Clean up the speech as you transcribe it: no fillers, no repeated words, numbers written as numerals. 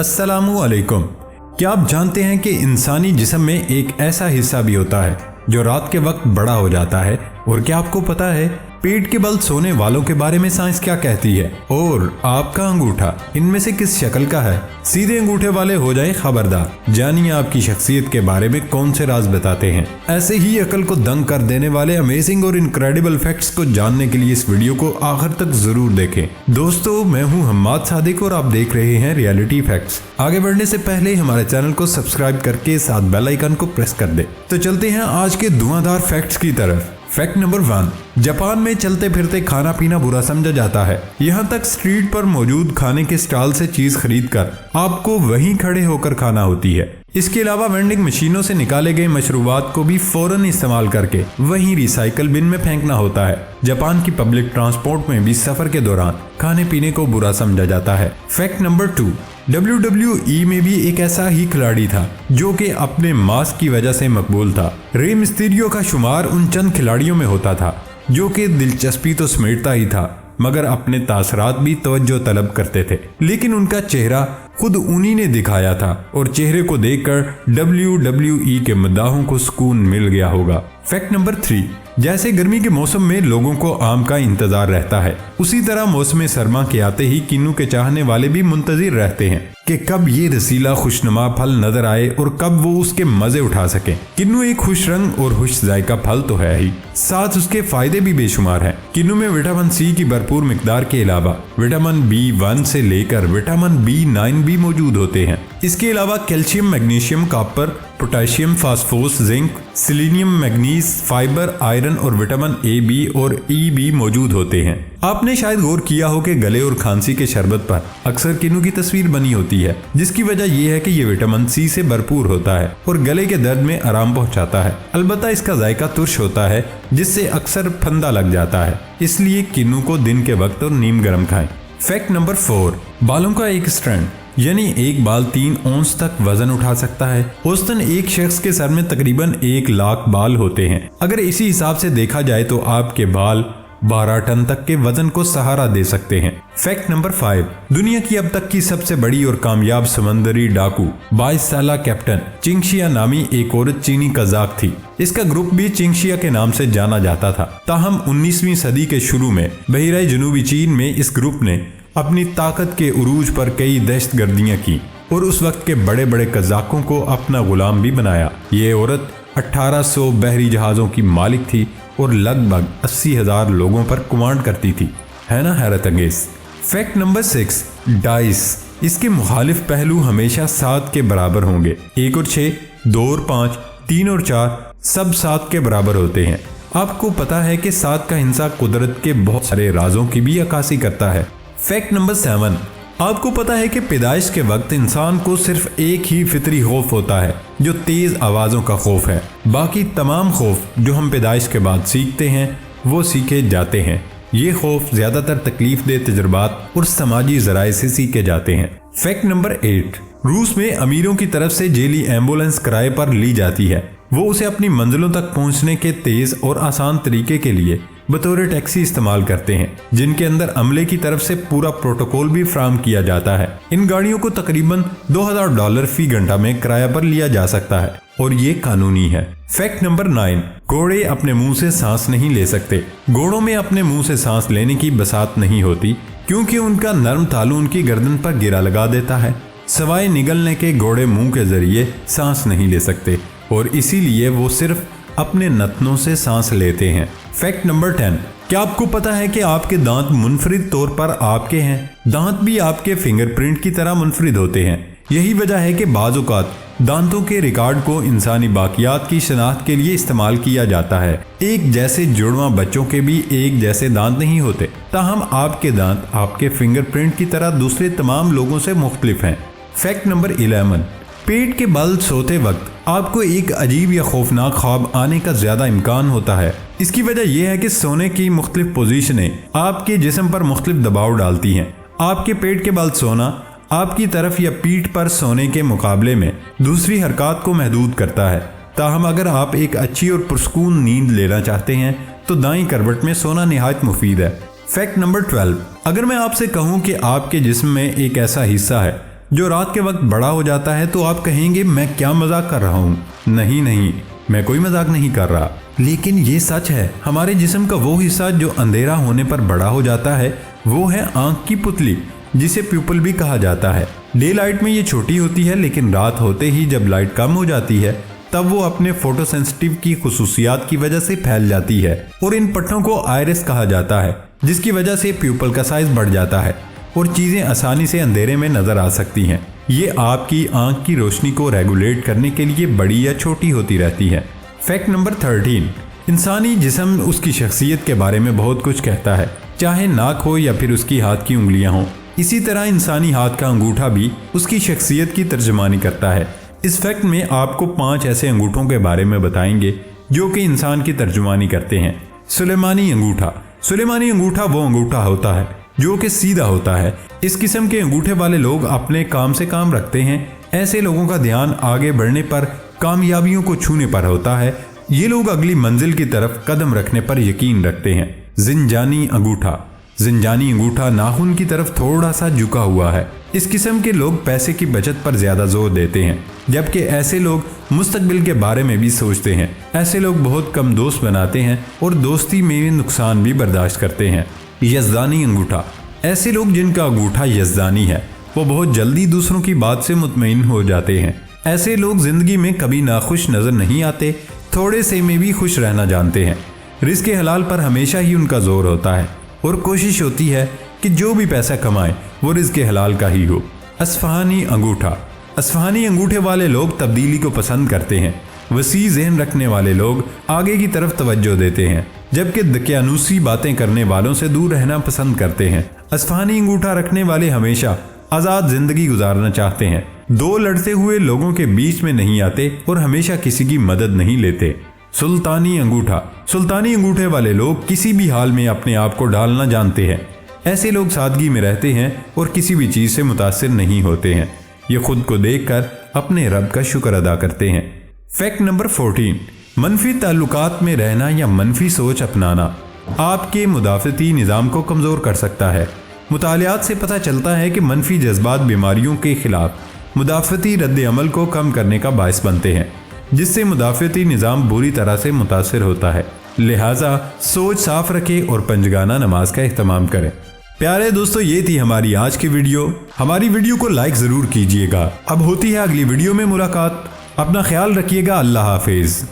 अस्सलामु अलैकुम। क्या आप जानते हैं कि इंसानी जिस्म में एक ऐसा हिस्सा भी होता है जो रात के वक्त बड़ा हो जाता है? और क्या आपको पता है पेट के बल सोने वालों के बारे में साइंस क्या कहती है? और आपका अंगूठा इनमें से किस शक्ल का है? सीधे अंगूठे वाले हो जाए खबरदार। जानिए आपकी शख्सियत के बारे में कौन से राज बताते हैं। ऐसे ही अकल को दंग कर देने वाले अमेजिंग और इनक्रेडिबल फैक्ट्स को जानने के लिए इस वीडियो को आखिर तक जरूर देखें। दोस्तों, मैं हूं हम्माद सादिक और आप देख रहे हैं रियलिटी फैक्ट्स। आगे बढ़ने से पहले हमारे चैनल को सब्सक्राइब करके साथ बेल आइकन को प्रेस कर दे। तो चलते हैं आज के धुआंधार फैक्ट्स की तरफ। फैक्ट नंबर 1, जापान में चलते फिरते खाना पीना बुरा समझा जाता है। यहाँ तक स्ट्रीट पर मौजूद खाने के स्टॉल से चीज खरीद कर आपको वहीं खड़े होकर खाना होती है। इसके अलावा वेंडिंग मशीनों से निकाले गए मशरूबात को भी फौरन इस्तेमाल करके वहीं रिसाइकल बिन में फेंकना होता है। जापान की पब्लिक ट्रांसपोर्ट में भी सफर के दौरान खाने पीने को बुरा समझा जाता है। फैक्ट नंबर 2, WWE में भी एक ऐसा ही खिलाड़ी था जो कि अपने मास्क की वजह से मकबूल था। रे मिस्टीरियो का शुमार उन चंद खिलाड़ियों में होता था जो कि दिलचस्पी तो समेटता ही था मगर अपने तासरात भी तवज्जो तलब करते थे। लेकिन उनका चेहरा खुद उन्हीं ने दिखाया था और चेहरे को देखकर WWE के मद्दाहों को सुकून मिल गया होगा। फैक्ट नंबर 3, जैसे गर्मी के मौसम में लोगों को आम का इंतजार रहता है, उसी तरह मौसम सरमा के आते ही किन्नू के चाहने वाले भी मुंतजिर रहते हैं कि कब ये रसीला खुशनुमा फल नजर आए और कब वो उसके मजे उठा सके। किन्नू एक खुश रंग और खुश जायका फल तो है ही, साथ उसके फायदे भी बेशुमार हैं। किन्नू में विटामिन सी की भरपूर मिकदार के अलावा विटामिन B1 से लेकर विटामिन B9 भी मौजूद होते हैं। इसके अलावा calcium, magnesium, copper, potassium, phosphorus, zinc, selenium, manganese, fibre, iron और विटामिन A, B और E भी मौजूद होते हैं। आपने शायद गौर किया हो कि गले और खांसी के शरबत पर अक्सर किन्नू की तस्वीर बनी होती है, जिसकी वजह यह है कि ये विटामिन सी से भरपूर होता है और गले के दर्द में आराम पहुंचाता है। अलबत्ता इसका जायका तुर्श होता है जिससे अक्सर फंदा लग जाता है, इसलिए किन्नू को दिन के वक्त और नीम गर्म खाएं। फैक्ट नंबर 4, बालों का एक स्ट्रैंड यानी एक बाल 3 औंस तक वजन उठा सकता है। औसतन एक शख्स के सर में तकरीबन 1 लाख बाल होते हैं। अगर इसी हिसाब से देखा जाए तो आपके बाल 12 टन तक के वजन को सहारा दे सकते हैं। फैक्ट नंबर 5, दुनिया की अब तक की सबसे बड़ी और कामयाब समंदरी डाकू 22 साला कैप्टन चिंगशिया नामी एक औरत चीनी कजाक थी। इसका ग्रुप भी चिंगशिया के नाम से जाना जाता था। ताहम 19वीं सदी के शुरू में बहिरा जनूबी चीन में इस ग्रुप ने अपनी ताकत के उरूज पर कई दहशतगर्दियां की और उस वक्त के बड़े बड़े कजाकों को अपना गुलाम भी बनाया। ये औरत 1800 बहरी जहाज़ों की मालिक थी और लगभग 80,000 लोगों पर कमांड करती थी। है ना हैरत अंगेज। Fact number 6, dice. इसके मुखालिफ पहलू हमेशा 7 के बराबर होंगे। 1 और 6, 2 और 5, 3 और 4 सब 7 के बराबर होते हैं। आपको पता है कि 7 का हिस्सा कुदरत के बहुत सारे राजों की भी अक्कासी करता है। फैक्ट नंबर 7, आपको पता है कि पैदाइश के वक्त इंसान को सिर्फ एक ही फितरी खौफ होता है जो तेज आवाज़ों का खौफ है। बाकी तमाम खौफ जो हम पैदाइश के बाद सीखते हैं वो सीखे जाते हैं। ये खौफ ज़्यादातर तकलीफ दे तजुर्बात और समाजी ज़राए से सीखे जाते हैं। फैक्ट नंबर 8, रूस में अमीरों की तरफ से जेली एम्बुलेंस किराए पर ली जाती है। वो उसे अपनी मंजिलों तक पहुंचने के तेज और आसान तरीके के लिए बतौर टैक्सी इस्तेमाल करते हैं, जिनके अंदर अमले की तरफ से पूरा प्रोटोकॉल भी फ्राहम किया जाता है। इन गाड़ियों को तकरीबन $2000 फी घंटा में किराया पर लिया जा सकता है और ये कानूनी है। फैक्ट नंबर 9, घोड़े अपने मुंह से सांस नहीं ले सकते। घोड़ों में अपने मुंह से सांस लेने की बसात नहीं होती क्योंकि उनका नर्म तालू उनकी गर्दन पर गिरा लगा देता है। सवाए निगलने के घोड़े मुंह के जरिए सांस नहीं ले सकते और इसीलिए वो सिर्फ अपने नथनों से सांस लेते हैं। फैक्ट नंबर 10, क्या आपको पता है कि आपके दांत मुनफरिद तौर पर आपके हैं? दांत भी आपके फिंगरप्रिंट की तरह मुनफरिद होते हैं। यही वजह है कि बाज़ औक़ात दांतों के रिकॉर्ड को इंसानी बाकियात की शनाख्त के लिए इस्तेमाल किया जाता है। एक जैसे जुड़वां बच्चों के भी एक जैसे दांत नहीं होते, ताहम आपके दांत आपके फिंगरप्रिंट की तरह दूसरे तमाम लोगों से मुख्तलिफ हैं। फैक्ट नंबर 11, पेट के बल सोते वक्त आपको एक अजीब या खौफनाक ख्वाब आने का ज्यादा इम्कान होता है। इसकी वजह यह है कि सोने की मुख्तलिफ पोजीशनें आपके जिस्म पर मुख्तलिफ दबाव डालती हैं। आपके पेट के बल सोना आपकी तरफ या पीठ पर सोने के मुकाबले में दूसरी हरकत को महदूद करता है। ताहम अगर आप एक अच्छी और पुरस्कून नींद लेना चाहते हैं तो दाईं करवट में सोना निहायत मुफीद है। फैक्ट नंबर 12, अगर मैं आपसे कहूं कि आपके जिस्म में एक ऐसा हिस्सा है जो रात के वक्त बड़ा हो जाता है तो आप कहेंगे मैं क्या मजाक कर रहा हूँ। नहीं, मैं कोई मजाक नहीं कर रहा, लेकिन ये सच है। हमारे जिस्म का वो हिस्सा जो अंधेरा होने पर बड़ा हो जाता है वो है आंख की पुतली, जिसे प्यूपल भी कहा जाता है। डे लाइट में ये छोटी होती है, लेकिन रात होते ही जब लाइट कम हो जाती है तब वो अपने फोटोसेंसिटिव की खुसूसियात की वजह से फैल जाती है और इन पट्टों को आयरिस कहा जाता है, जिसकी वजह से प्यूपल का साइज बढ़ जाता है और चीजें आसानी से अंधेरे में नजर आ सकती हैं। ये आपकी आंख की रोशनी को रेगुलेट करने के लिए बड़ी या छोटी होती रहती है। फैक्ट नंबर 13, इंसानी जिस्म उसकी शख्सियत के बारे में बहुत कुछ कहता है, चाहे नाक हो या फिर उसकी हाथ की उंगलियां हों। इसी तरह इंसानी हाथ का अंगूठा भी उसकी शख्सियत की तर्जुमानी करता है। इस फैक्ट में आपको 5 ऐसे अंगूठों के बारे में बताएंगे जो कि इंसान की तर्जुमानी करते हैं। सुलेमानी अंगूठा। सुलेमानी अंगूठा वो अंगूठा होता है जो कि सीधा होता है। इस किस्म के अंगूठे वाले लोग अपने काम से काम रखते हैं। ऐसे लोगों का ध्यान आगे बढ़ने पर, कामयाबियों को छूने पर होता है। ये लोग अगली मंजिल की तरफ कदम रखने पर यकीन रखते हैं। जिंजानी अंगूठा। जिंजानी अंगूठा नाखून की तरफ थोड़ा सा झुका हुआ है। इस किस्म के लोग पैसे की बचत पर ज्यादा जोर देते हैं, जबकि ऐसे लोग मुस्तकबिल के बारे में भी सोचते हैं। ऐसे लोग बहुत कम दोस्त बनाते हैं और दोस्ती में नुकसान भी बर्दाश्त करते हैं। यज़दानी अंगूठा। ऐसे लोग जिनका अंगूठा यज़दानी है वो बहुत जल्दी दूसरों की बात से मुतमईन हो जाते हैं। ऐसे लोग जिंदगी में कभी नाखुश नजर नहीं आते, थोड़े से में भी खुश रहना जानते हैं। रिज़्क़ हलाल पर हमेशा ही उनका जोर होता है और कोशिश होती है कि जो भी पैसा कमाए वो रिज़्क़ हलाल का ही हो। असफ़हानी अंगूठा। असफ़हानी अंगूठे वाले लोग तब्दीली को पसंद करते हैं। वसी ज़हन रखने वाले लोग आगे की तरफ तवज्जो देते हैं, जबकि दकियानूसी बातें करने वालों से दूर रहना पसंद करते हैं। असफ़हानी अंगूठा रखने वाले हमेशा आज़ाद जिंदगी गुजारना चाहते हैं। दो लड़ते हुए लोगों के बीच में नहीं आते और हमेशा किसी की मदद नहीं लेते। सुल्तानी अंगूठा। सुल्तानी अंगूठे वाले लोग किसी भी हाल में अपने आप को ढालना जानते हैं। ऐसे लोग सादगी में रहते हैं और किसी भी चीज़ से मुतासिर नहीं होते हैं। ये खुद को देखकर अपने रब का शुक्र अदा करते हैं। फैक्ट नंबर 14, मनफी ताल्लुकात में रहना या मनफी सोच अपनाना आपके मुदाफ़ती निज़ाम को कमज़ोर कर सकता है। मुतालियात से पता चलता है कि मनफी जज्बात बीमारियों के खिलाफ मुदाफ़ती रद्द अमल को कम करने का बायस बनते हैं, जिससे मुदाफ़ती निज़ाम बुरी तरह से मुतासिर होता है। लिहाजा सोच साफ रखें और पंजगाना नमाज का एहतमाम करें। प्यारे दोस्तों, ये थी हमारी आज की वीडियो। हमारी वीडियो को लाइक ज़रूर कीजिएगा। अब होती है अगली वीडियो में मुलाकात। अपना ख्याल रखिएगा। अल्लाह हाफिज़।